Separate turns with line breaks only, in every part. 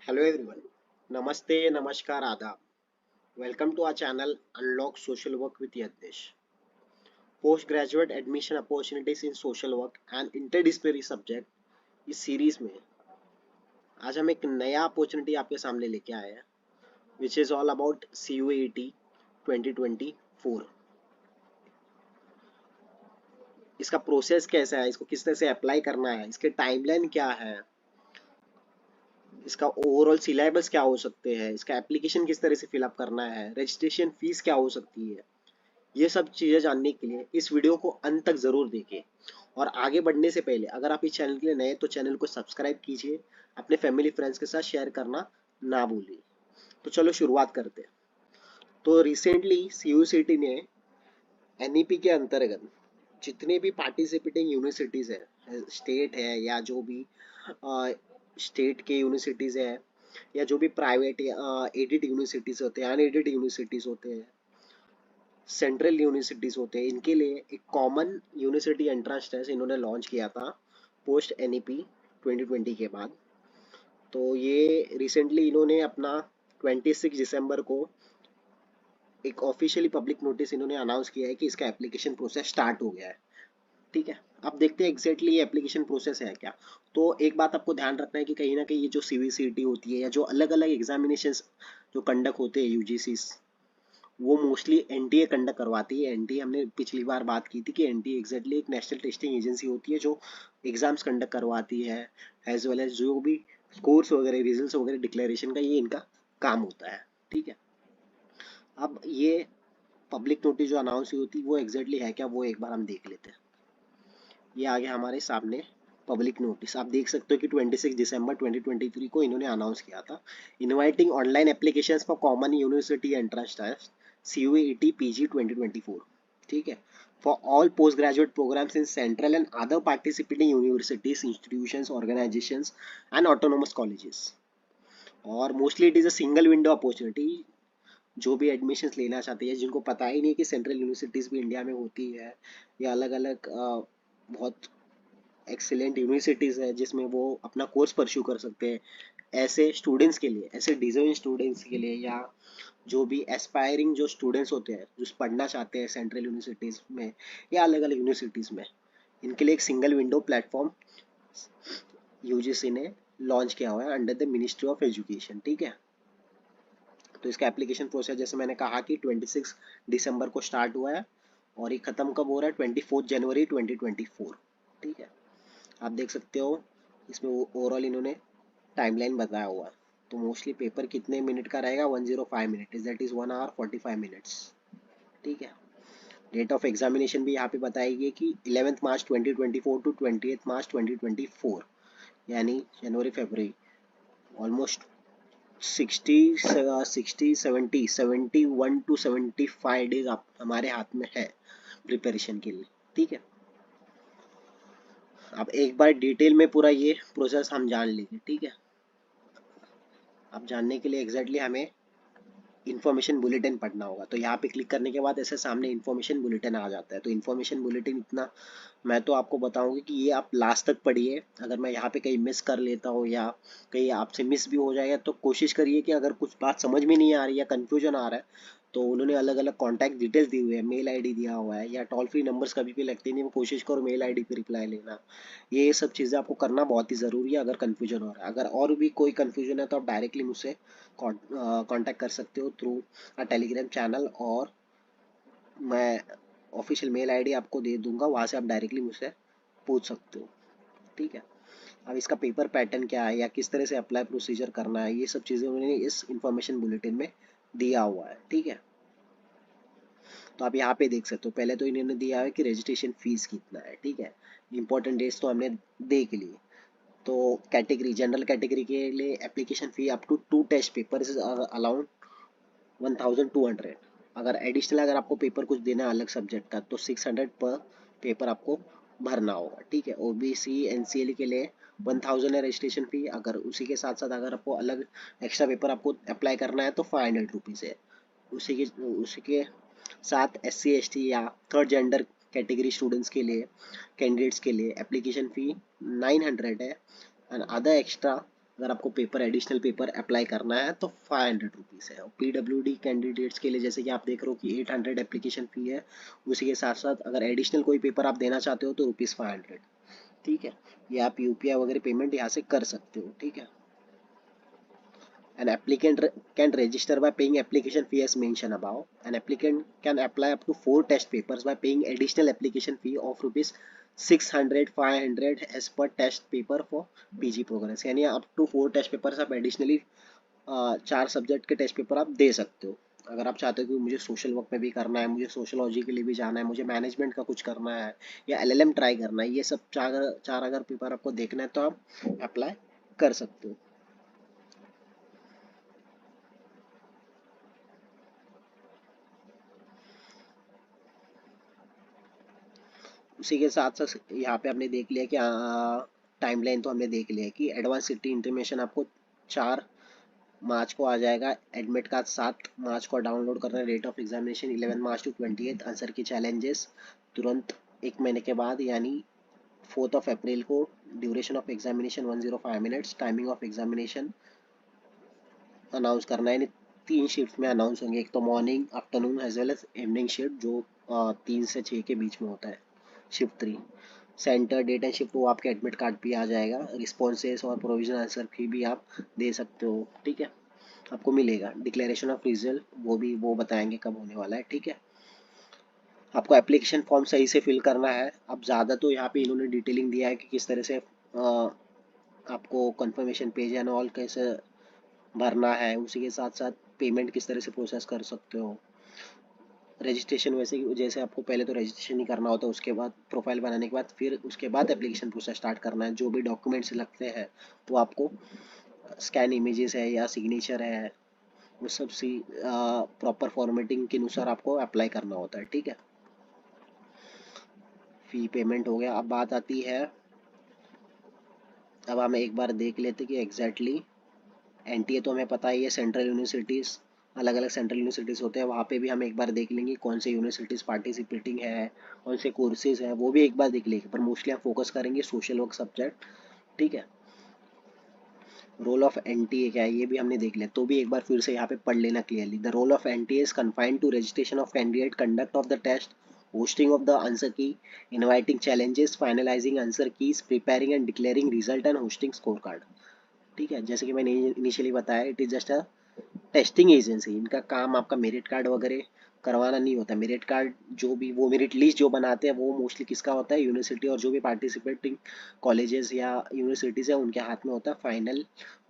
Hello everyone. Namaste, Namaskar, Adab. Welcome to our channel Unlock Social Work with Yadnesh. Postgraduate admission opportunities in social work and interdisciplinary subject इस series में आज हम एक नया opportunity आपके सामने लेके आए हैं which is all about CUET 2024। इसका प्रोसेस कैसा है, इसको किस तरह से अप्लाई करना है, इसके टाइमलाइन क्या है, इसका ओवरऑल सिलेबस क्या हो सकते हैं, इसका एप्लीकेशन किस तरह से फिलअप करना है, रजिस्ट्रेशन फीस क्या हो सकती है, ये सब चीज़ें जानने के लिए इस वीडियो को अंत तक ज़रूर देखें। और आगे बढ़ने से पहले अगर आप इस चैनल के लिए नए तो चैनल को सब्सक्राइब कीजिए, अपने फैमिली फ्रेंड्स के साथ शेयर करना ना भूलिए। तो चलो शुरुआत करते हैं। तो रिसेंटली CUCT ने NEP के अंतर्गत जितने भी पार्टिसिपेटिंग यूनिवर्सिटीज़ है, स्टेट है या जो भी स्टेट के यूनिवर्सिटीज़ है या जो भी प्राइवेट एडेड यूनिवर्सिटीज़ होते हैं, अनएडेड यूनिवर्सिटीज़ होते हैं, सेंट्रल यूनिवर्सिटीज़ होते हैं, इनके लिए एक कॉमन यूनिवर्सिटी एंट्रेंस टेस्ट इन्होंने लॉन्च किया था पोस्ट NEP 2020 के बाद। तो ये रिसेंटली इन्होंने अपना 26 दिसंबर को एक ऑफिशियली पब्लिक नोटिस इन्होंने अनाउंस किया है कि इसका एप्लीकेशन प्रोसेस स्टार्ट हो गया है। ठीक है, अब देखते हैं एग्जैक्टली ये एप्लीकेशन प्रोसेस है क्या। तो एक बात आपको ध्यान रखना है कि कहीं ना कहीं ये जो CVCT होती है या जो अलग अलग एग्जामिनेशन जो कंडक्ट होते हैं UGC, वो मोस्टली NTA कंडक्ट करवाती है। NTA हमने पिछली बार बात की थी कि NTA एग्जैक्टली एक नेशनल टेस्टिंग एजेंसी होती है जो एग्जाम्स कंडक्ट करवाती है, एज वेल एज जो भी स्कोर्स वगैरह रिजल्ट्स वगैरह डिक्लेरेशन का ये इनका काम होता है। ठीक है, अब ये पब्लिक नोटिस जो अनाउंस हुई होती है वो एग्जैक्टली है क्या, वो एक बार हम देख लेते हैं। ये आ गया हमारे सामने पब्लिक नोटिस। आप देख सकते हो कि 26 दिसंबर 2023 को इन्होंने अनाउंस किया था, inviting online applications for common university entrance test CUET PG 2024। ठीक है, for all post graduate programmes in central and other participating universities, institutions, organisations and autonomous colleges. और mostly it is a single window opportunity. जो भी admissions लेना चाहते हैं, जिनको पता ही नहीं कि सेंट्रल यूनिवर्सिटीज़ भी इंडिया में होती है या अलग अलग बहुत एक्सीलेंट यूनिवर्सिटीज़ है जिसमें वो अपना कोर्स परस्यू कर सकते हैं, ऐसे स्टूडेंट्स के लिए, ऐसे डिजर्विंग स्टूडेंट्स के लिए, या जो भी एस्पायरिंग जो स्टूडेंट्स होते हैं जो पढ़ना चाहते हैं सेंट्रल यूनिवर्सिटीज़ में या अलग अलग यूनिवर्सिटीज़ में, इनके लिए एक सिंगल विंडो प्लेटफॉर्म UGC ने लॉन्च किया हुआ है under the ministry of education. ठीक है, तो इसका एप्लीकेशन प्रोसेस जैसे मैंने कहा कि 26 दिसंबर को स्टार्ट हुआ है और ये ख़त्म कब हो रहा है, 24 जनवरी 2024। ठीक है, आप देख सकते हो इसमें ओवरऑल इन्होंने टाइमलाइन बताया हुआ है। तो मोस्टली पेपर कितने मिनट का रहेगा, 105 minute, that is 1 hour 45 minutes. ठीक है, डेट ऑफ एग्जामिनेशन भी यहाँ पे बताएगी कि 11 मार्च 2024 टू 28 मार्च 2024, यानी जनवरी फरवरी, ऑलमोस्ट 71 to 75 डेज आप हमारे हाथ में है प्रिपरेशन के लिए। ठीक है, अब एक बार डिटेल में पूरा ये प्रोसेस हम जान लेंगे। ठीक है, अब जानने के लिए एग्जैक्टली हमें इन्फॉर्मेशन बुलेटिन पढ़ना होगा। तो यहाँ पे क्लिक करने के बाद ऐसे सामने इन्फॉर्मेशन बुलेटिन आ जाता है। तो इन्फॉर्मेशन बुलेटिन इतना मैं तो आपको बताऊंगी कि ये आप लास्ट तक पढ़िए। अगर मैं यहाँ पे कहीं मिस कर लेता हूँ या कहीं आपसे मिस भी हो जाएगा तो कोशिश करिए कि अगर कुछ बात समझ में नहीं आ रही या कन्फ्यूजन आ रहा है तो उन्होंने अलग अलग कॉन्टैक्ट डिटेल्स दी हुई है, मेल आईडी दिया हुआ है या टोल फ्री नंबर्स कभी भी लगते नहीं, वो कोशिश करो मेल आईडी पे रिप्लाई लेना। ये सब चीज़ें आपको करना बहुत ही ज़रूरी है अगर कन्फ्यूजन हो रहा है। अगर और भी कोई कन्फ्यूजन है तो आप डायरेक्टली मुझसे कांटेक्ट कर सकते हो थ्रू अ टेलीग्राम चैनल, और मैं ऑफिशियल मेल आईडी आपको दे दूंगा, वहाँ से आप डायरेक्टली मुझसे पूछ सकते हो। ठीक है, अब इसका पेपर पैटर्न क्या है या किस तरह से अप्लाई प्रोसीजर करना है, ये सब चीज़ें उन्होंने इस इंफॉर्मेशन बुलेटिन में दिया हुआ है। ठीक है, तो आप यहाँ पे देख सकते हो पहले तो इन्होंने दिया है कि रजिस्ट्रेशन फीस कितना है। ठीक है, इंपॉर्टेंट डेट्स तो हमने देख ली। तो कैटेगरी, जनरल कैटेगरी के लिए application fee up to 2 test paper allowed 1200। अगर एडिशनल अगर आपको पेपर कुछ देना है अलग सब्जेक्ट का तो 600 पर पेपर आपको भरना होगा। ठीक है, OBC NCL के लिए 1000 है रजिस्ट्रेशन फ़ी। अगर उसी के साथ साथ अगर आपको अलग एक्स्ट्रा पेपर आपको अप्लाई करना है तो 500 रुपीज़ है। उसी के साथ SC ST या थर्ड जेंडर कैटेगरी स्टूडेंट्स के लिए, कैंडिडेट्स के लिए एप्लीकेशन फ़ी 900 है। एंड अदर एक्स्ट्रा अगर आपको पेपर एडिशनल पेपर अप्लाई करना है तो 500 रुपीज़ है। और PWD कैंडिडेट्स के लिए जैसे कि आप देख रहे हो कि 800 एप्लीकेशन फ़ी है, उसी के साथ साथ अगर एडिशनल कोई पेपर आप देना चाहते हो तो ₹500। ठीक है, ये आप UPI वगैरह पेमेंट यहाँ से कर सकते हो। ठीक है, an applicant can register by paying application fee as mentioned above. An applicant can apply up to 4 test papers by paying additional application fee of rupees 600 500 as per test paper for PG progress। यानी up to 4 test papers आप additionally 4 subject के test paper आप दे सकते हो। अगर आप चाहते हो कि मुझे सोशल वर्क में भी करना है, मुझे सोशोलॉजी के लिए भी जाना है, मुझे मैनेजमेंट का कुछ करना है या LLM ट्राई करना है, ये सब चार चार अगर पेपर आपको देखना है तो आप अप्लाई कर सकते हो। उसी के साथ साथ यहाँ पे हमने देख लिया कि टाइमलाइन तो हमने देख लिया कि एडवांस सिटी इंटीमेशन आपको 4 मार्च को आ जाएगा, एडमिट कार्ड 7 मार्च को डाउनलोड करना है, date of examination 11 March to 28, answer key challenges तुरंत 1 महीने के बाद यानी 4 अप्रैल को, duration of examination 105 minutes, timing of examination announce करना है। यानी 3 शिफ्ट में अनाउंस होंगे, एक तो morning, afternoon as well as evening shift जो 3 से 6 के बीच में होता है, shift 3। Centre date and shift वो आपके एडमिट कार्ड पे आ जाएगा। रिस्पॉन्सेस और प्रोविजनल आंसर फी भी आप दे सकते हो। ठीक है, आपको मिलेगा। डिक्लेरेशन ऑफ रिजल्ट वो बताएंगे कब होने वाला है। ठीक है, आपको एप्लीकेशन फॉर्म सही से फिल करना है। अब ज़्यादा तो यहाँ पे इन्होंने डिटेलिंग दिया है कि किस तरह से आपको कंफर्मेशन पेज एंड ऑल कैसे भरना है, उसी के साथ साथ पेमेंट किस तरह से प्रोसेस कर सकते हो। रजिस्ट्रेशन वैसे जैसे आपको पहले तो रजिस्ट्रेशन ही करना होता है, उसके बाद प्रोफाइल बनाने के बाद फिर उसके बाद एप्लीकेशन प्रोसेस स्टार्ट करना है। जो भी डॉक्यूमेंट्स लगते हैं वो आपको स्कैन इमेजेस है या सिग्नेचर है, वो सब सी प्रॉपर फॉर्मेटिंग के अनुसार आपको अप्लाई करना होता है। ठीक है, फी पेमेंट हो गया। अब बात आती है, अब हम एक बार देख लेते कि एग्जैक्टली NTA तो हमें पता ही है, सेंट्रल यूनिवर्सिटीज़, अलग अलग सेंट्रल यूनिवर्सिटीज़ होते हैं, वहाँ पे भी हम एक बार देख लेंगे कौन से यूनिवर्सिटीज़ पार्टिसिपेटिंग है, कौन से कोर्सेज है, वो भी एक बार देख लेंगे। पर मोस्टली हम फोकस करेंगे सोशल वर्क सब्जेक्ट। ठीक है, रोल ऑफ NTA क्या है ये भी हमने देख लिया, तो भी एक बार फिर से यहाँ पे पढ़ लेना clearly. The role of NTA is confined to registration of candidate, conduct of the test, hosting of the answer key, inviting challenges, finalizing answer keys, preparing and declaring result and hosting scorecard। ठीक है, जैसे कि मैंने initially बताया, it is just a testing agency. इनका काम आपका merit card वगैरह करवाना नहीं होता। मेरिट कार्ड जो भी, वो मेरिट लिस्ट जो बनाते हैं वो मोस्टली किसका होता है, यूनिवर्सिटी और जो भी पार्टिसिपेटिंग कॉलेजेस या यूनिवर्सिटीज़ है उनके हाथ में होता है फाइनल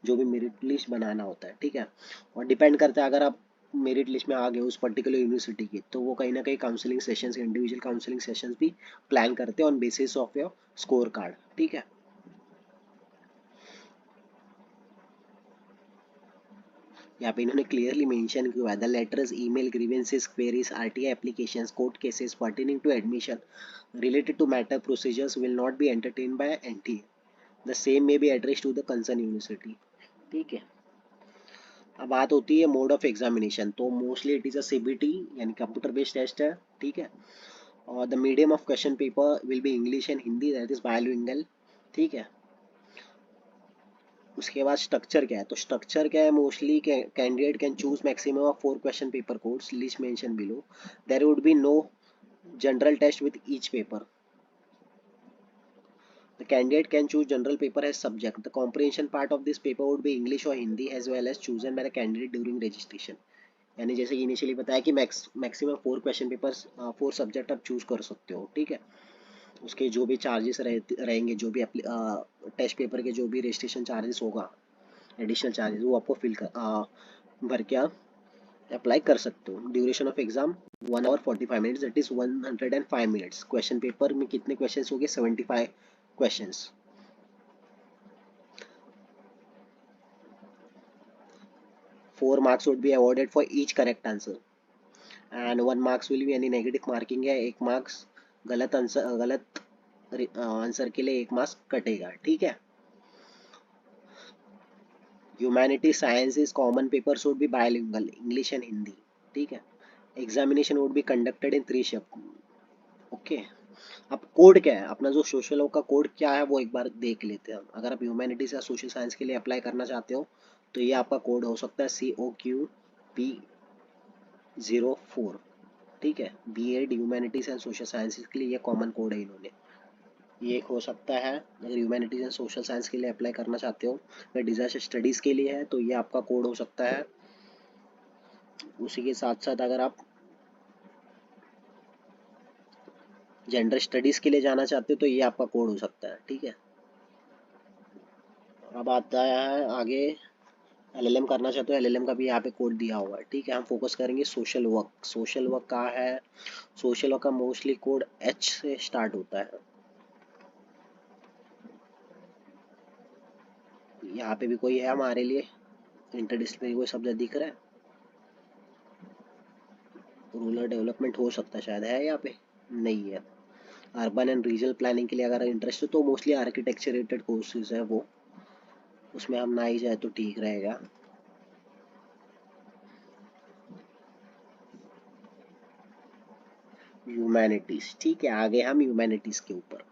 जो भी मेरिट लिस्ट बनाना होता है। ठीक है, और डिपेंड करता है, अगर आप मेरिट लिस्ट में आ गए उस पर्टिकुलर यूनिवर्सिटी की, तो वो कहीं ना कहीं counselling sessions, individual counselling sessions भी प्लान करते हैं on basis of your score card. ठीक है, यहाँ पे इन्होंने क्लियरली मेंशन किया है, the letters, email, grievances, queries, RTI applications, court cases pertaining to admission related to matter procedures will not be entertained by NTA. The same may be addressed to the concerned university। ठीक है, अब बात होती है mode of examination, तो mostly it is a CBT यानी computer based test है। ठीक है, और the medium of question paper will B English and Hindi, that is bilingual. ठीक है, उसके बाद स्ट्रक्चर क्या है, तो स्ट्रक्चर क्या है, mostly candidate can choose maximum of 4 question paper codes, list mention below. There would be no general test with each paper. The candidate can choose general paper as subject. The comprehension part of this paper would be English or Hindi as well as chosen by the candidate during registration। यानी जैसे कि initially बताया कि maximum 4 question papers 4 subject आप choose कर सकते हो। ठीक है, उसके जो भी चार्जेस रहेंगे, जो भी टेस्ट पेपर के जो भी रजिस्ट्रेशन चार्जेस होगा, एडिशनल चार्जेस, वो आपको भर के आप अप्लाई कर सकते हो। Duration of exam 1 hour 45 minutes, that is 105 minutes. Question paper में कितने क्वेश्चन हो गए, 75 questions. 4 marks would be awarded for each correct answer and 1 marks will be any negative marking है। 1 marks गलत आंसर, गलत आंसर के लिए 1 मार्क्स कटेगा। ठीक है, humanity sciences common paper would be bilingual, English and Hindi. ठीक है, examination would be conducted in 3 shift. Okay, अब कोड क्या है अपना, जो सोशल वर्क का कोड क्या है वो एक बार देख लेते हैं हम। अगर आप ह्यूमैनिटीज या सोशल साइंस के लिए अप्लाई करना चाहते हो तो ये आपका कोड हो सकता है COQP04। ठीक है, BEd humanities and social sciences के लिए ये कॉमन कोड है इन्होंने। ये एक हो सकता है अगर ह्यूमैनिटीज एंड सोशल साइंस के लिए अप्लाई करना चाहते हो। अगर डिजास्टर स्टडीज के लिए है तो ये आपका कोड हो सकता है। उसी के साथ साथ अगर आप जेंडर स्टडीज के लिए जाना चाहते हो तो ये आपका कोड हो सकता है। ठीक है, अब आता है आगे, LLM करना चाहते हो LLM का भी यहाँ पे कोड दिया हुआ है। ठीक है, हम फोकस करेंगे सोशल वर्क। सोशल वर्क का है, सोशल वर्क का मोस्टली कोड H से स्टार्ट होता है। यहाँ पे भी कोई है हमारे लिए इंटरडिसिप्लिनरी कोई सब्जेक्ट दिख रहा है? रूरल डेवलपमेंट हो सकता है, शायद है यहाँ पे, नहीं है। अर्बन एंड रीजनल प्लानिंग के लिए अगर इंटरेस्ट है तो मोस्टली आर्किटेक्चर रिलेटेड कोर्सेज है वो, उसमें हम ना ही जाए तो ठीक रहेगा। ह्यूमैनिटीज, ठीक है, आगे हम ह्यूमैनिटीज के ऊपर।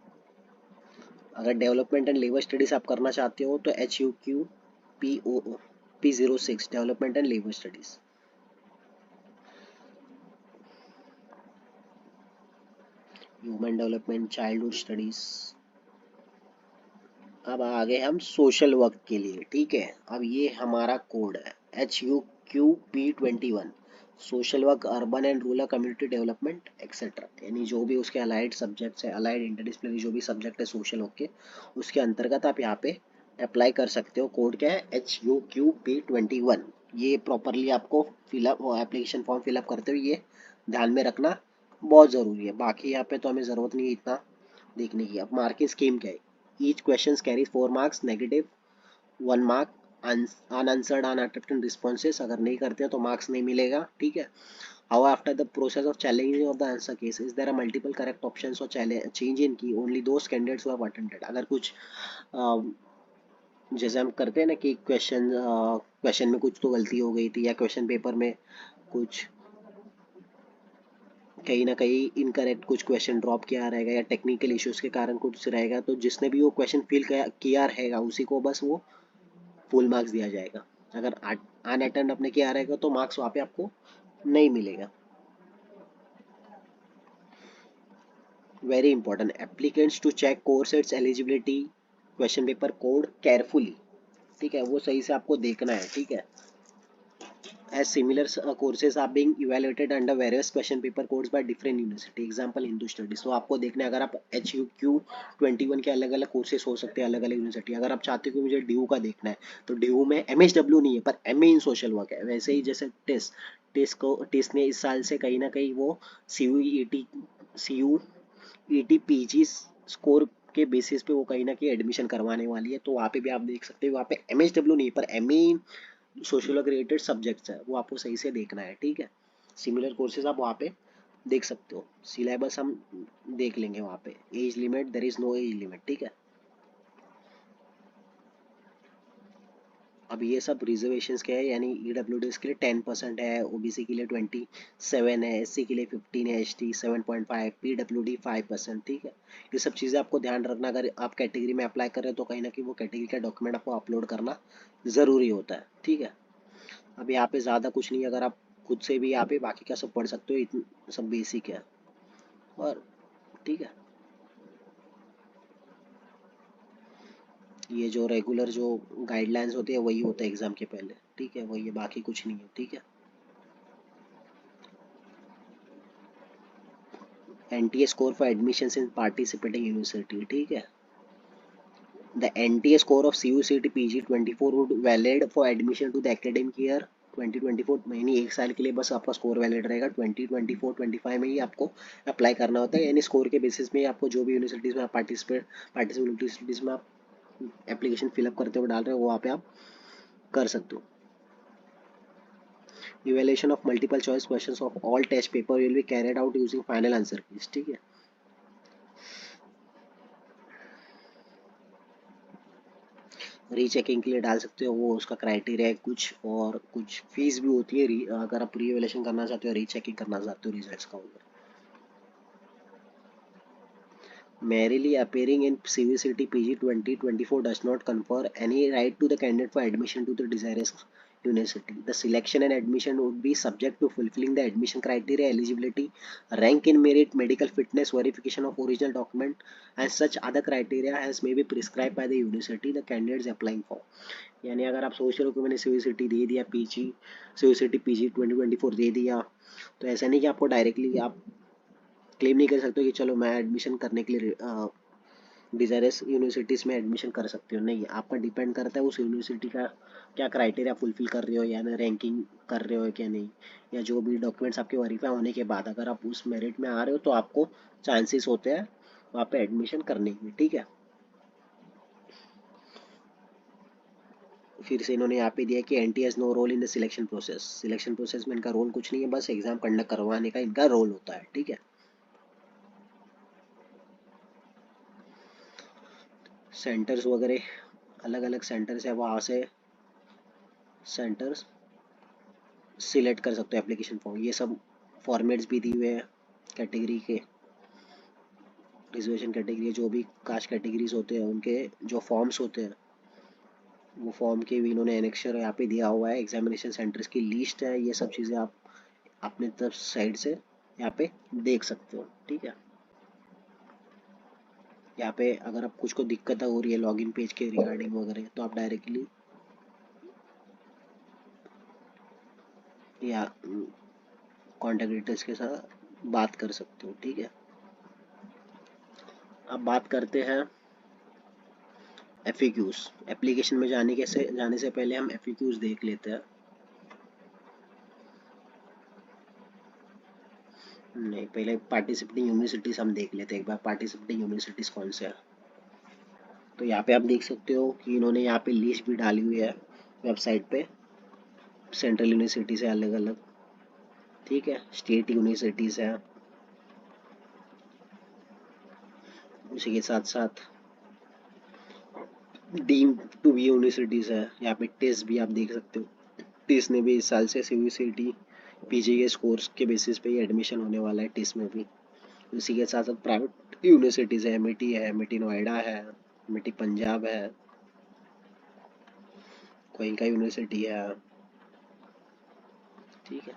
अगर डेवलपमेंट एंड लेबर स्टडीज आप करना चाहते हो तो HUQPO P06 development and labour studies. Human development childhood studies. अब आगे हम सोशल वर्क के लिए। ठीक है, अब ये हमारा कोड है HUQP21। Social work urban and rural community development etcetera, यानी जो भी उसके अलाइड सब्जेक्ट्स है, अलाइड इंटरडिसिप्लिनरी जो भी सब्जेक्ट है सोशल वर्क के, उसके अंतर्गत आप यहाँ पे अप्लाई कर सकते हो। कोड क्या है HUQP21। ये प्रॉपरली आपको फिलअप एप्लीकेशन फॉर्म फिलअप करते हुए ये ध्यान में रखना बहुत ज़रूरी है। बाकी यहाँ पे तो हमें ज़रूरत नहीं है इतना देखने की। अब मार्किंग स्कीम क्या है? Each question carries 4 marks, negative 1 mark, unanswered unattempted responses अगर नहीं करते हैं तो मार्क्स नहीं मिलेगा। ठीक है, how after the process of challenging of the answer case is there multiple correct options और change in key only those candidates who have attempted. अगर कुछ जैसे हम करते हैं ना कि क्वेश्चन में कुछ तो गलती हो गई थी, या क्वेश्चन पेपर में कुछ कहीं ना कहीं इनकरेक्ट कुछ क्वेश्चन ड्रॉप किया रहेगा, या टेक्निकल इश्यूज के कारण कुछ रहेगा, तो जिसने भी वो क्वेश्चन फिल किया रहेगा उसी को बस वो फुल मार्क्स दिया जाएगा। अगर अनअटेम्प्ट अपने किया रहेगा तो मार्क्स वहाँ पे आपको नहीं मिलेगा। Very important, applicants to check course its eligibility question paper code carefully. ठीक है, वो सही से आपको देखना है। ठीक है, as similar courses are being evaluated under various question paper codes by different university, example Hindu studies। तो आपको देखना है, अगर आप HUQ21 के अलग अलग कोर्सेज हो सकते हैं अलग अलग यूनिवर्सिटी। अगर आप चाहते हो कि मुझे DU का देखना है तो DU में MHW नहीं है पर MA इन सोशल वर्क है। वैसे ही जैसे टेस्ट ने इस साल से कहीं ना कहीं वो CUET PG स्कोर के बेसिस पे वो कहीं ना कहीं एडमिशन करवाने वाली है, तो वहाँ पे भी आप देख सकते हो। वहाँ पे MHW नहीं पर MA इन सोशल वर्क रिलेटेड सब्जेक्ट्स है, वो आपको सही से देखना है। ठीक है, सिमिलर कोर्सेज आप वहाँ पे देख सकते हो। सिलेबस हम देख लेंगे वहाँ पे। Age limit, there is no age limit. ठीक है, अब ये सब रिजर्वेशंस क्या है, यानी EWDs के लिए 10% है, OBC के लिए 27 है, SC के लिए 15 है, ST 7.5, PWD 5%। ठीक है, ये सब चीज़ें आपको ध्यान रखना। अगर आप कैटेगरी में अप्लाई कर रहे हो तो कहीं ना कहीं वो कैटेगरी का डॉक्यूमेंट आपको अपलोड करना ज़रूरी होता है। ठीक है, अब यहाँ पे ज़्यादा कुछ नहीं, अगर आप खुद से भी यहाँ पे बाकी का सब पढ़ सकते हो, इतना सब बेसिक है। और ठीक है, ये जो रेगुलर जो गाइडलाइंस होती है वही होता है एग्ज़ाम के पहले। ठीक है, वही है, बाकी कुछ नहीं है। ठीक है, NTA score for admission in participating university. ठीक है, the NTA score of CUCT PG24 would valid for admission to the academic year 2024, यानी एक साल के लिए बस आपका स्कोर वैलिड रहेगा। 2024-25 में ही आपको अप्लाई करना होता है, यानी स्कोर के बेसिस में आपको जो भी यूनिवर्सिटीज़ में आप पार्टिसिपेट यूनिवर्सिटीज़ में आप एप्लीकेशन फिलअप करते हुए डाल रहे हो वहाँ पे आप कर सकते हो। Evaluation of multiple choice questions of all test paper will be carried out using final answer keys. ठीक है, रीचेकिंग के लिए डाल सकते हो, वो उसका क्राइटेरिया है कुछ, और कुछ फीस भी होती है अगर आप री एवेल्यूशन करना चाहते हो, रीचेकिंग करना चाहते हो रिजल्ट्स का उधर। merely appearing in CVCT PG 2024 does not confer any right to the candidate for admission to the desirous university. The selection and admission would be subject to fulfilling the admission criteria, eligibility, rank in merit, medical fitness, verification of original document, and such other criteria as may be prescribed by the university the candidates applying for. यानी अगर आप सोच रहे हो कि मैंने CVCT दे दिया, PG CVCT PG 2024 दे दिया, तो ऐसा नहीं कि आपको डायरेक्टली आप क्लेम नहीं कर सकते कि चलो मैं एडमिशन करने के लिए डिजायरस यूनिवर्सिटीज़ में एडमिशन कर सकते हो। नहीं, आपका डिपेंड करता है उस यूनिवर्सिटी का क्या क्राइटेरिया फुलफिल कर रहे हो या ना, रैंकिंग कर रहे हो क्या नहीं, या जो भी डॉक्यूमेंट्स आपके वेरीफाई होने के बाद अगर आप उस मेरिट में आ रहे हो तो आपको चांसेस होते हैं वहाँ पे एडमिशन करने के। ठीक है, फिर से इन्होंने यहाँ पे दिया कि NTA has no role in the selection process. Selection process में इनका रोल कुछ नहीं है, बस एग्जाम कंडक्ट करवाने का इनका रोल होता है। ठीक है, सेंटर्स वगैरह अलग अलग सेंटर्स है, वहाँ से सेंटर्स सिलेक्ट कर सकते हो एप्लीकेशन फॉर्म। ये सब फॉर्मेट्स भी दिए हुए हैं कैटेगरी के, रिजर्वेशन कैटेगरी, जो भी कास्ट कैटेगरीज होते हैं उनके जो फॉर्म्स होते हैं वो फॉर्म के भी इन्होंने एनेक्चर यहाँ पे दिया हुआ है। एग्जामिनेशन सेंटर्स की लिस्ट है, ये सब चीज़ें आप अपने तरफ साइड से यहाँ पे देख सकते हो। ठीक है, यहाँ पे अगर आप कुछ को दिक्कत हो रही है लॉगिन पेज के रिगार्डिंग वगैरह तो आप डायरेक्टली या कॉन्टैक्ट डिटेल्स के साथ बात कर सकते हो। ठीक है, अब बात करते हैं FAQs। एप्लीकेशन में जाने से पहले हम FAQs देख लेते हैं। नहीं, पहले पार्टिसिपेटिंग यूनिवर्सिटीज हम देख लेते हैं एक बार, पार्टिसिपेटिंग यूनिवर्सिटीज कौन से है। तो यहाँ पे आप देख सकते हो कि इन्होंने यहाँ पे लिस्ट भी डाली हुई है वेबसाइट पे, सेंट्रल यूनिवर्सिटी से अलग अलग। ठीक है, स्टेट यूनिवर्सिटीज है, उसी के साथ साथ डीम्ड टू बी यूनिवर्सिटीज है। यहाँ पे टेस्ट भी आप देख सकते हो, टेस्ट ने भी इस साल से CVCT PG के स्कोर्स के बेसिस पे ही एडमिशन होने वाला है टेस्ट में भी। उसी के साथ साथ प्राइवेट यूनिवर्सिटीज है, MIT है, MIT नोएडा है, MIT पंजाब है, गोयनका यूनिवर्सिटी है। ठीक है,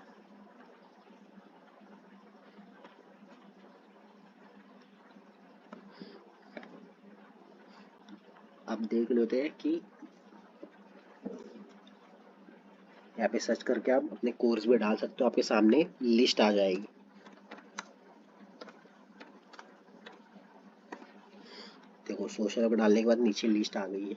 आप देख लेते हैं कि यहाँ पे सर्च करके आप अपने कोर्स भी डाल सकते हो, आपके सामने लिस्ट आ जाएगी। देखो, सोशल वर्क डालने के बाद नीचे लिस्ट आ गई है।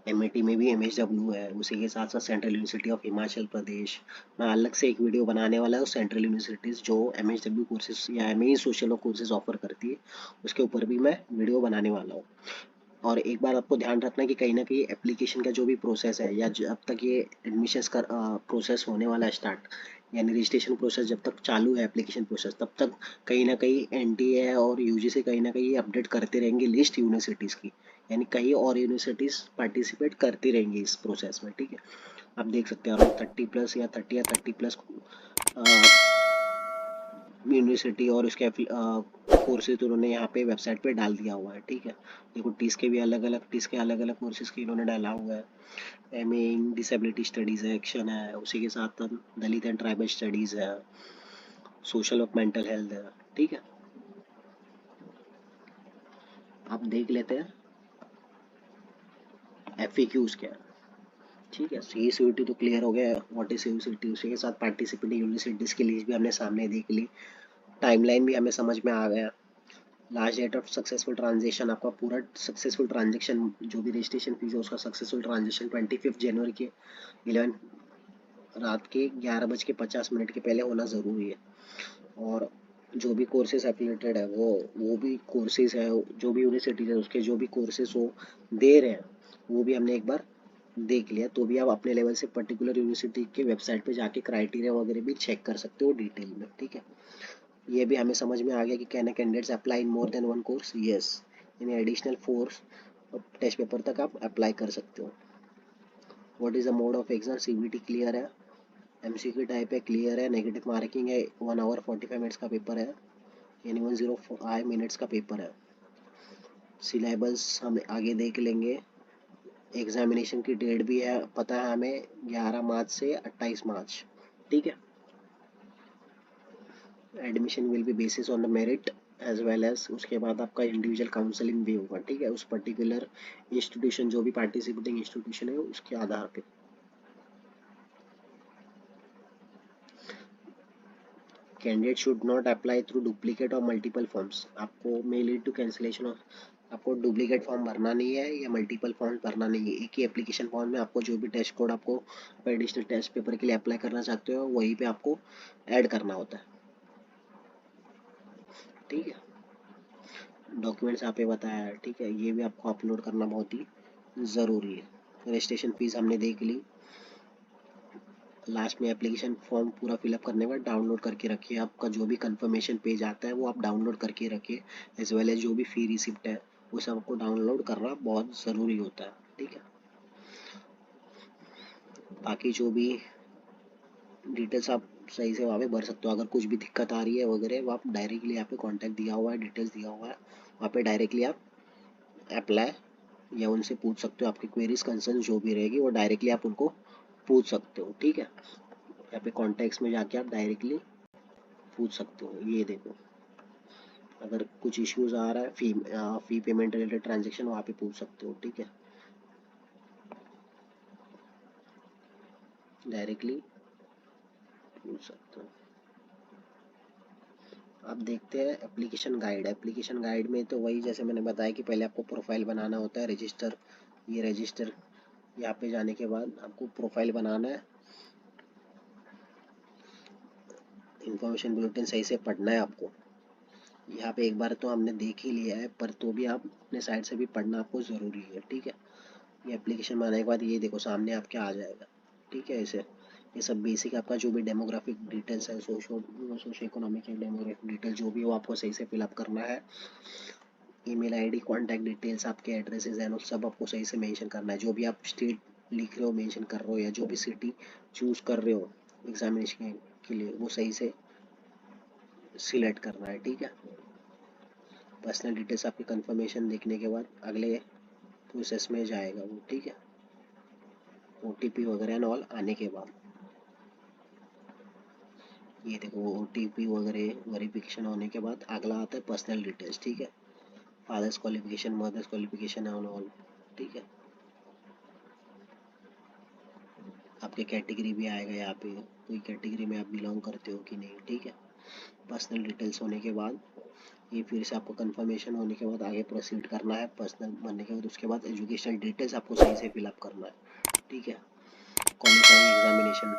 MIT में भी MHW है, उसी के साथ साथ central university of Himachal Pradesh. मैं अलग से एक वीडियो बनाने वाला हूँ सेंट्रल यूनिवर्सिटीज़ जो MHW कोर्सेज या MA social work courses offer करती है, उसके ऊपर भी मैं वीडियो बनाने वाला हूँ। और एक बार आपको ध्यान रखना है कि कहीं ना कहीं एप्लीकेशन का जो भी प्रोसेस है या जब तक ये एडमिशन्स का प्रोसेस होने वाला है स्टार्ट, यानी रजिस्ट्रेशन प्रोसेस जब तक चालू है एप्लीकेशन प्रोसेस, तब तक कहीं ना कहीं NTA और UGC कहीं ना कहीं अपडेट करते रहेंगे लिस्ट यूनिवर्सिटीज़ की, यानी कहीं और यूनिवर्सिटीज़ पार्टिसिपेट करती रहेंगी इस प्रोसेस में। ठीक है, आप देख सकते हैं अराउंड 30+ या 30+ यूनिवर्सिटी और उसके कोर्सेज उन्होंने यहाँ पे वेबसाइट पे डाल दिया हुआ है। ठीक है, देखो टीस के अलग अलग कोर्सेज के इन्होंने डाला हुआ है। MA इन डिसेबिलिटी स्टडीज़ है, एक्शन है, उसी के साथ दलित एंड ट्राइबल स्टडीज़ है, सोशल वर्क मेंटल हेल्थ है। ठीक है, आप देख लेते हैं FAQs क्या है। ठीक है, CVCT तो क्लियर हो गया, व्हाट इज CVCT, उसी के साथ पार्टिसिपेटिंग यूनिवर्सिटीज़ की लिस्ट भी हमने सामने देख ली, टाइमलाइन भी हमें समझ में आ गया। Last date of successful transaction, आपका पूरा सक्सेसफुल ट्रांजेक्शन जो भी रजिस्ट्रेशन फीस है उसका सक्सेसफुल ट्रांजेक्शन 25 जनवरी के 11 रात के 11:50 के पहले होना ज़रूरी है। और जो भी कोर्सेज एफिलेटेड है वो भी कोर्सेज है, जो भी यूनिवर्सिटीज है उसके जो भी कोर्सेज वो दे रहे हैं वो भी हमने एक बार देख लिया। तो भी आप अपने लेवल से पर्टिकुलर यूनिवर्सिटी के वेबसाइट पे जाके क्राइटेरिया वगैरह भी चेक कर सकते हो डिटेल में। ठीक है, ये भी हमें समझ में आ गया कि can candidates apply in more than one course, yes, in additional 4 test paper तक आप अप्लाई कर सकते हो। What is the mode of exam, CBT clear है, MCQ टाइप है, क्लियर है, नेगेटिव मार्किंग है, 1 आवर 45 मिनट्स का पेपर है, यानी 105 मिनट्स का पेपर है। सिलेबस हम आगे देख लेंगे। एग्जामिनेशन की डेट भी है पता है हमें, 11 मार्च से 28 मार्च। ठीक है। Admission will be basis on the merit as well as, उसके बाद आपका इंडिविजुअल काउंसलिंग भी होगा। ठीक है, उस पर्टिकुलर इंस्टीट्यूशन जो भी पार्टिसिपेटिंग इंस्टीट्यूशन है उसके आधार पे। Candidate should not apply through duplicate और मल्टीपल फॉर्म्स। आपको may lead to cancellation of, आपको डुप्लीकेट फॉर्म भरना नहीं है या मल्टीपल फॉर्म भरना नहीं है। एक ही एप्लीकेशन फॉर्म में आपको जो भी टेस्ट कोड आपको एडिशनल टेस्ट पेपर के लिए अप्लाई करना चाहते हो वहीं पे आपको ऐड करना होता है। ठीक है, डॉक्यूमेंट्स यहाँ पे बताया है। ठीक है, ये भी आपको अपलोड करना बहुत ही ज़रूरी है। रजिस्ट्रेशन फीस हमने देख ली। लास्ट में एप्लीकेशन फॉर्म पूरा फिलअप करने के बाद डाउनलोड करके रखिए। आपका जो भी कंफर्मेशन पेज आता है वो आप डाउनलोड करके रखिए, एज वेल एज जो भी फी रिसिप्ट है वो सब आपको डाउनलोड करना बहुत ज़रूरी होता है। ठीक है, बाकी जो भी डिटेल्स आप सही से वहाँ पे भर सकते हो। अगर कुछ भी दिक्कत आ रही है वगैरह वो आप डायरेक्टली यहाँ पे कॉन्टैक्ट दिया हुआ है, डिटेल्स दिया हुआ है, वहाँ पे डायरेक्टली आप अप्लाई या उनसे पूछ सकते हो। आपकी क्वेरीज कंसर्न जो भी रहेगी वो डायरेक्टली आप उनको पूछ सकते हो। ठीक है, यहाँ पे कॉन्टैक्ट्स में जाके आप डायरेक्टली पूछ सकते हो। ये देखो, अगर कुछ इश्यूज आ रहा है फी पेमेंट रिलेटेड ट्रांजेक्शन वहाँ पे पूछ सकते हो। ठीक है, डायरेक्टली पूछ सकते हो। अब देखते हैं एप्लीकेशन गाइड। एप्लीकेशन गाइड में तो वही जैसे मैंने बताया कि पहले आपको प्रोफाइल बनाना होता है, रजिस्टर। ये रजिस्टर यहाँ पे जाने के बाद आपको प्रोफाइल बनाना है। इंफॉर्मेशन बुलेटिन सही से पढ़ना है आपको। यहाँ पे एक बार तो हमने देख ही लिया है, पर तो भी आप अपने साइड से भी पढ़ना आपको ज़रूरी है। ठीक है, ये एप्लीकेशन बनाने के बाद ये देखो सामने आपके आ जाएगा। ठीक है, ऐसे ये सब बेसिक आपका जो भी डेमोग्राफिक डिटेल्स है, सोशो इकोनॉमिक या डेमोग्राफिक डिटेल जो भी हो आपको सही से फिलअप करना है। ईमेल आईडी, कॉन्टैक्ट डिटेल्स, आपके एड्रेसेस हैं सब आपको सही से मेंशन करना है। जो भी आप स्टेट लिख रहे हो मेंशन कर रहे हो या जो भी सिटी चूज़ कर रहे हो एग्जामिनेशन के लिए वो सही से सिलेक्ट करना है। ठीक है, पर्सनल डिटेल्स आपकी कंफर्मेशन देखने के बाद अगले प्रोसेस में जाएगा वो। ठीक है, ओटीपी वगैरह एंड ऑल आने के बाद ये देखो ओटीपी वगैरह वेरिफिकेशन होने के बाद अगला आता है पर्सनल डिटेल्स। ठीक है, father's qualification, mother's qualification and all. ठीक है, आपके कैटेगरी भी आएगा यहाँ पे, कोई कैटेगरी में आप बिलोंग करते हो कि नहीं। ठीक है, पर्सनल डिटेल्स होने के बाद ये फिर से आपको कंफर्मेशन होने के बाद आगे प्रोसीड करना है। पर्सनल बनने के बाद उसके बाद एजुकेशनल डिटेल्स आपको सही से फिलअप करना है। ठीक है, क्वालिफाइंग एग्जामिनेशन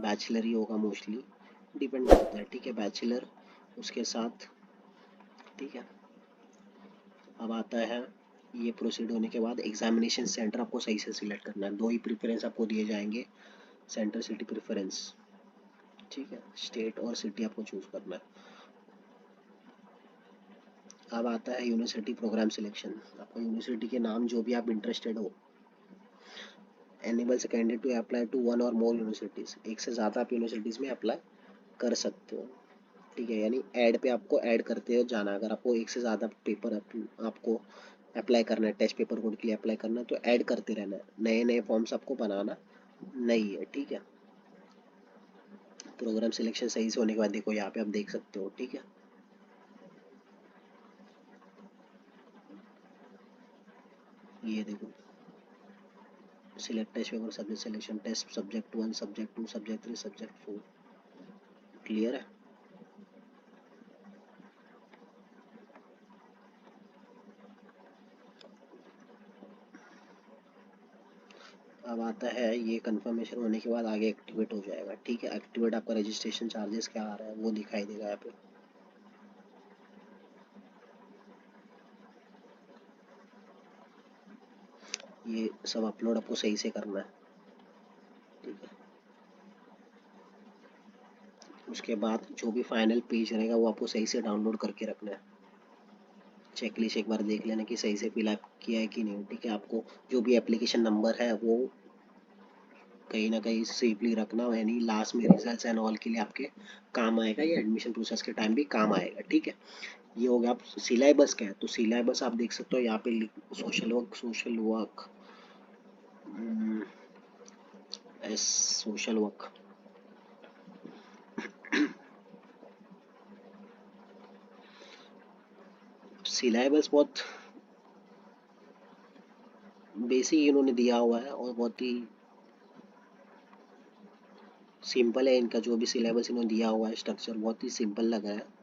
बैचलर ही होगा मोस्टली, डिपेंड करता है। ठीक है, बैचलर उसके साथ। ठीक है, अब आता है ये प्रोसीड होने के बाद एग्जामिनेशन सेंटर आपको सही से सिलेक्ट करना है। दो ही प्रेफरेंस आपको दिए जाएंगे, सेंटर सिटी प्रेफरेंस। ठीक है, स्टेट और सिटी आपको चूज करना है। अब आता है यूनिवर्सिटी प्रोग्राम सिलेक्शन। आपको यूनिवर्सिटी के नाम जो भी आप इंटरेस्टेड हो, enables candidate to apply to one or more universities. एक से ज़्यादा आप यूनिवर्सिटीज़ में अप्लाई कर सकते हो। ठीक है, यानी ऐड पे आपको ऐड करते हो जाना। अगर आपको एक से ज़्यादा पेपर आपको अप्लाई करना है, टेस्ट पेपर कोड के लिए अप्लाई करना है तो ऐड करते रहना है, नए नए फॉर्म्स आपको बनाना नहीं है। ठीक है, प्रोग्राम सिलेक्शन सही से होने के बाद देखो यहाँ पे आप देख सकते हो। ठीक है, ये देखो select test paper subject selection test subject 1, subject 2, subject 3, subject 4। Clear है। अब आता है ये कंफर्मेशन होने के बाद आगे एक्टिवेट हो जाएगा। ठीक है, एक्टिवेट आपका रजिस्ट्रेशन चार्जेस क्या आ रहा है वो दिखाई देगा यहाँ पे। ये सब अपलोड आपको सही से करना है। ठीक है, उसके बाद जो भी फाइनल पेज रहेगा वो आपको सही से डाउनलोड करके रखना है। चेकलिस्ट एक बार देख लेना कि सही से फिलअप किया है कि नहीं। ठीक है, आपको जो भी एप्लीकेशन नंबर है वो कहीं ना कहीं सेफली रखना, यानी लास्ट में रिजल्ट्स एंड ऑल के लिए आपके काम आएगा, ये एडमिशन प्रोसेस के टाइम भी काम आएगा, ठीक है। ये हो गया। आप सिलेबस क्या है, तो सिलेबस आप देख सकते हो यहाँ पे, social work S social work. Syllabus बहुत बेसिक इन्होंने दिया हुआ है और बहुत ही सिंपल है। इनका जो भी सिलेबस इन्होंने दिया हुआ है, स्ट्रक्चर बहुत ही सिंपल लग रहा है।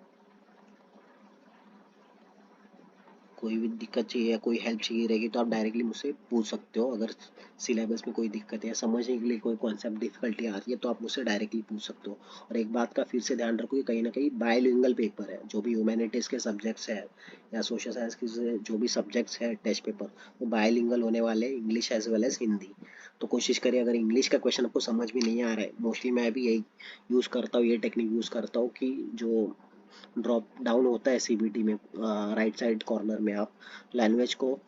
कोई भी दिक्कत चाहिए या कोई हेल्प चाहिए रहेगी तो आप डायरेक्टली मुझसे पूछ सकते हो। अगर सिलेबस में कोई दिक्कत है या समझने के लिए कोई कॉन्सेप्ट डिफिकल्टी आ रही है तो आप मुझसे डायरेक्टली पूछ सकते हो। और एक बात का फिर से ध्यान रखो कि कहीं ना कहीं बायलिंगुअल पेपर है। जो भी ह्यूमैनिटीज़ के सब्जेक्ट्स है या सोशल साइंस के जो भी सब्जेक्ट्स है टेस्ट पेपर, वो बायलिंगुअल होने वाले, English as well as Hindi. तो कोशिश करिए, अगर इंग्लिश का क्वेश्चन आपको समझ में नहीं आ रहा है, मोस्टली मैं भी यही यूज़ करता हूँ, ये टेक्निक यूज़ करता हूँ कि जो ड्रॉप डाउन होता है सीबीटी में, राइट साइड कॉर्नर में आप लैंग्वेज को,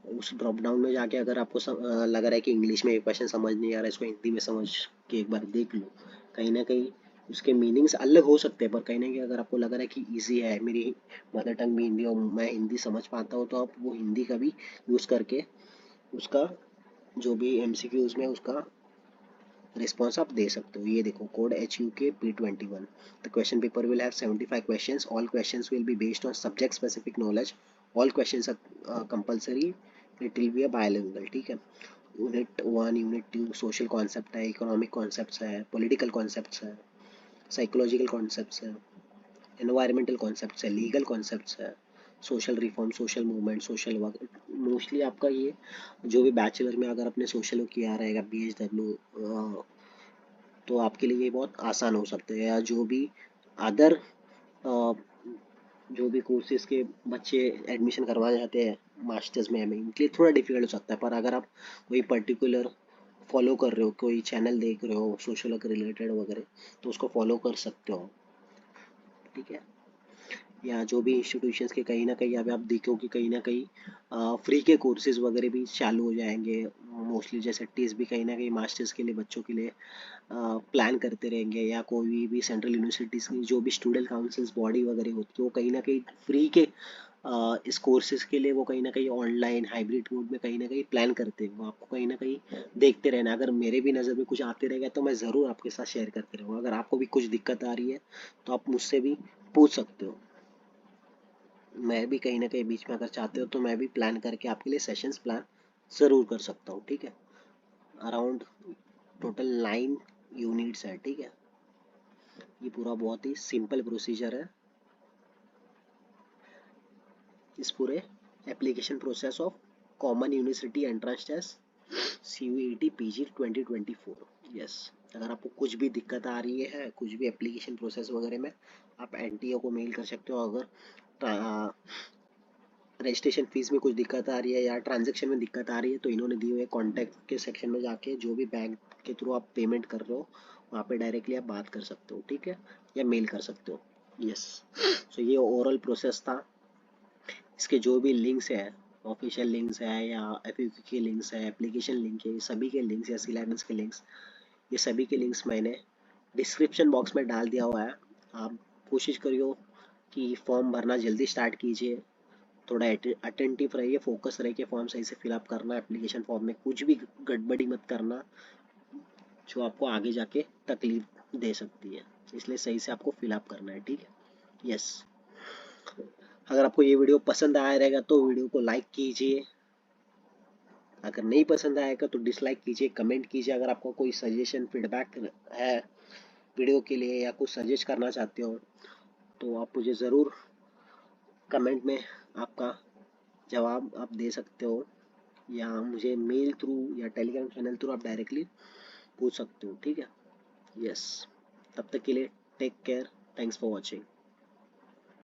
उस ड्रॉप डाउन में जाके अगर आपको लग रहा है कि इंग्लिश में ये क्वेश्चन समझ नहीं आ रहा है, इसको हिंदी में समझ के एक बार देख लो। कहीं ना कहीं उसके मीनिंग्स अलग हो सकते हैं, पर कहीं ना कहीं अगर आपको लग रहा है कि ईजी है, मेरी मदर टंग भी हिंदी और मैं हिंदी समझ पाता हूँ, तो आप वो हिंदी का भी यूज़ करके उसका जो भी एमसीक्यूज में उसका रिस्पॉन्स आप दे सकते हो। ये देखो, code HUK P21, the question paper will have 75 questions, all questions will be based on subject specific knowledge, all questions are compulsory, it will be a bilingual, ठीक है। यूनिट 1, यूनिट 2 सोशल कॉन्सेप्ट है, economic concepts है, political concepts है, psychological concepts है, environmental concepts है, legal concepts है, social reform, social movement, social work. Mostly आपका ये जो भी बैचलर में अगर आपने सोशल वर्क किया रहेगा, BHW, तो आपके लिए ये बहुत आसान हो सकते हैं। या जो भी अदर जो भी कोर्सेज के बच्चे एडमिशन करवाना चाहते हैं मास्टर्स में, इनके लिए थोड़ा डिफिकल्ट हो सकता है। पर अगर आप कोई पर्टिकुलर फॉलो कर रहे हो, कोई चैनल देख रहे हो सोशल वर्क रिलेटेड वगैरह, तो उसको फॉलो कर सकते हो, ठीक है। या जो भी इंस्टीट्यूशंस के कहीं ना कहीं अभी आप देखो कि कहीं ना कहीं फ्री के कोर्सेज वगैरह भी चालू हो जाएंगे मोस्टली, जैसे टीज भी कहीं ना कहीं मास्टर्स के लिए बच्चों के लिए प्लान करते रहेंगे, या कोई भी सेंट्रल यूनिवर्सिटीज़ की जो भी स्टूडेंट काउंसिल्स बॉडी वगैरह होती है, वो कहीं ना कहीं फ्री के इस कोर्सेज के लिए वो कहीं ना कहीं ऑनलाइन हाइब्रिड मोड में कहीं ना कहीं प्लान करते हैं। वो आपको कहीं ना कहीं देखते रहना। अगर मेरे भी नज़र में कुछ आते रहेगा तो मैं ज़रूर आपके साथ शेयर करते रहूँगा। अगर आपको भी कुछ दिक्कत आ रही है तो आप मुझसे भी पूछ सकते हो। मैं भी कहीं ना कहीं बीच में अगर चाहते हो तो मैं भी प्लान करके आपके लिए सेशंस प्लान ज़रूर कर सकता हूँ, ठीक है। अराउंड टोटल 9 यूनिट्स है, ठीक है। ये पूरा बहुत ही सिंपल प्रोसीजर है इस पूरे application process of common university entrance test CUET PG 2024। Yes, अगर आपको कुछ भी दिक्कत आ रही है, कुछ भी एप्लीकेशन प्रोसेस वगैरह में, आप NTO को मेल कर सकते हो। अगर रजिस्ट्रेशन फीस में कुछ दिक्कत आ रही है या ट्रांजैक्शन में दिक्कत आ रही है, तो इन्होंने दिए हुए कॉन्टैक्ट के सेक्शन में जाके जो भी बैंक के थ्रू आप पेमेंट कर रहे हो, वहाँ पे डायरेक्टली आप बात कर सकते हो, ठीक है, या मेल कर सकते हो। यस, सो ये ओवरऑल प्रोसेस था। इसके जो भी लिंक्स है, ऑफिशियल लिंक्स है या FAQ के लिंक्स है, एप्लीकेशन लिंक है, ये सभी के लिंक्स या सिलेबस के लिंक्स, ये सभी के लिंक्स मैंने डिस्क्रिप्शन बॉक्स में डाल दिया हुआ है। आप कोशिश करियो कि फॉर्म भरना जल्दी स्टार्ट कीजिए। थोड़ा अटेंटिव रहिए, फोकस रहिए, फॉर्म सही से फिलअप करना। एप्लीकेशन फॉर्म में कुछ भी गड़बड़ी मत करना जो आपको आगे जाके तकलीफ दे सकती है, इसलिए सही से आपको फिलअप करना है, ठीक है। यस, अगर आपको ये वीडियो पसंद आया रहेगा तो वीडियो को लाइक कीजिए, अगर नहीं पसंद आएगा तो डिसलाइक कीजिए, कमेंट कीजिए। अगर आपको कोई सजेशन फीडबैक है वीडियो के लिए या कुछ सजेस्ट करना चाहते हो तो आप मुझे ज़रूर कमेंट में आपका जवाब आप दे सकते हो, या मुझे मेल थ्रू या टेलीग्राम चैनल थ्रू आप डायरेक्टली पूछ सकते हो, ठीक है। यस, तब तक के लिए take care, thanks for watching.